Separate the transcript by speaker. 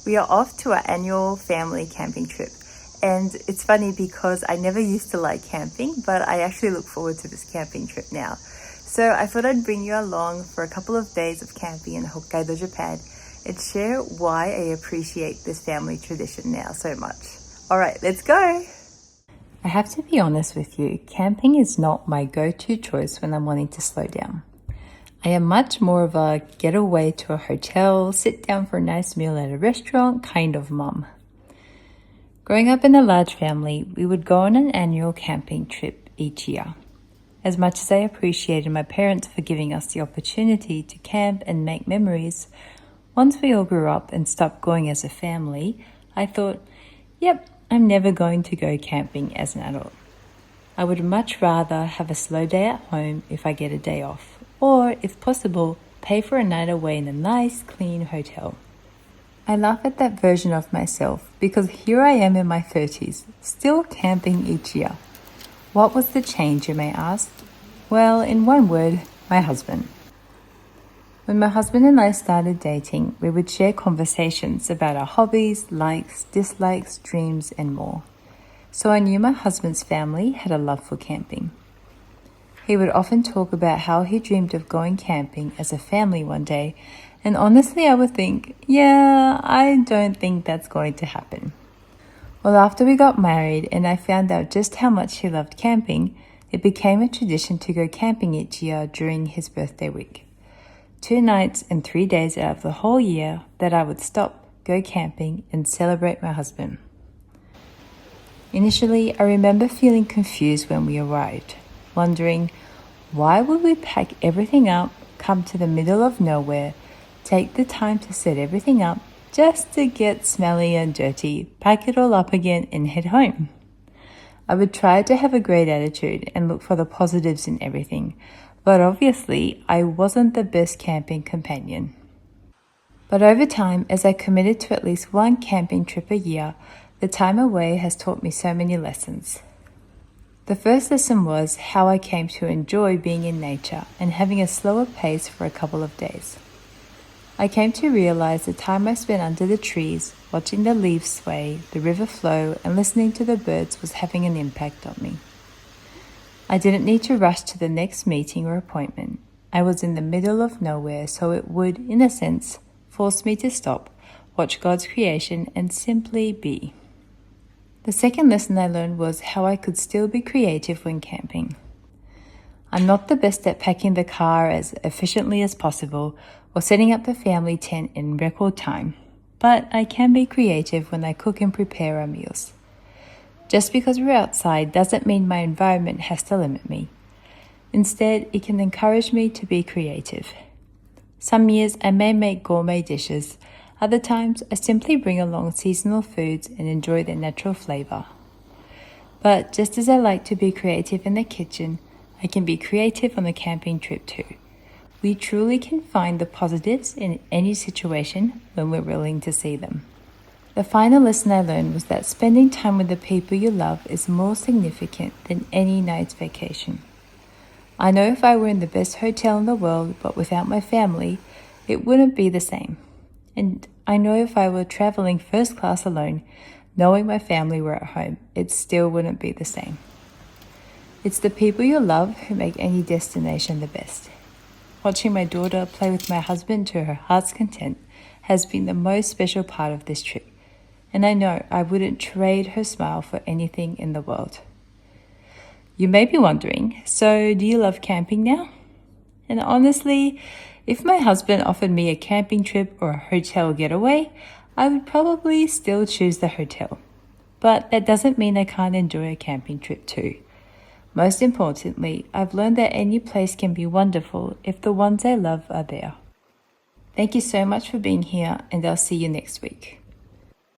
Speaker 1: We are off to our annual family camping trip. And it's funny because I never used to like camping, but I actually look forward to this camping trip now. So I thought I'd bring you along for a couple of days of camping in Hokkaido, Japan, and share why I appreciate this family tradition now so much. All right, let's go. I have to be honest with you, camping is not my go-to choice when I'm wanting to slow down. I am much more of a getaway to a hotel, sit down for a nice meal at a restaurant kind of mum. Growing up in a large family, we would go on an annual camping trip each year. As much as I appreciated my parents for giving us the opportunity to camp and make memories, once we all grew up and stopped going as a family, I thought, yep, I'm never going to go camping as an adult. I would much rather have a slow day at home if I get a day off, or if possible, pay for a night away in a nice, clean hotel. I laugh at that version of myself because here I am in my 30s, still camping each year. What was the change, you may ask? Well, in one word, my husband. When my husband and I started dating, we would share conversations about our hobbies, likes, dislikes, dreams, and more. So I knew my husband's family had a love for camping. He would often talk about how he dreamed of going camping as a family one day, and honestly I would think, yeah, I don't think that's going to happen. Well, after we got married and I found out just how much he loved camping, it became a tradition to go camping each year during his birthday week. 2 nights and 3 days out of the whole year that I would stop, go camping, and celebrate my husband. Initially, I remember feeling confused when we arrived, wondering why would we pack everything up, come to the middle of nowhere, take the time to set everything up, just to get smelly and dirty, pack it all up again, and head home. I would try to have a great attitude and look for the positives in everything, but obviously I wasn't the best camping companion. But over time, as I committed to at least one camping trip a year, the time away has taught me so many lessons. The first lesson was how I came to enjoy being in nature and having a slower pace for a couple of days. I came to realize the time I spent under the trees, watching the leaves sway, the river flow, and listening to the birds was having an impact on me. I didn't need to rush to the next meeting or appointment. I was in the middle of nowhere, so it would, in a sense, force me to stop, watch God's creation, and simply be. The second lesson I learned was how I could still be creative when camping. I'm not the best at packing the car as efficiently as possible or setting up the family tent in record time, but I can be creative when I cook and prepare our meals. Just because we're outside doesn't mean my environment has to limit me. Instead, it can encourage me to be creative. Some years I may make gourmet dishes, other times I simply bring along seasonal foods and enjoy their natural flavor. But just as I like to be creative in the kitchen, I can be creative on the camping trip too. We truly can find the positives in any situation when we're willing to see them. The final lesson I learned was that spending time with the people you love is more significant than any night's vacation. I know if I were in the best hotel in the world, but without my family, it wouldn't be the same. And I know if I were traveling first class alone, knowing my family were at home, it still wouldn't be the same. It's the people you love who make any destination the best. Watching my daughter play with my husband to her heart's content has been the most special part of this trip. And I know I wouldn't trade her smile for anything in the world. You may be wondering, so do you love camping now? And honestly, if my husband offered me a camping trip or a hotel getaway, I would probably still choose the hotel. But that doesn't mean I can't enjoy a camping trip too. Most importantly, I've learned that any place can be wonderful if the ones I love are there. Thank you so much for being here, and I'll see you next week.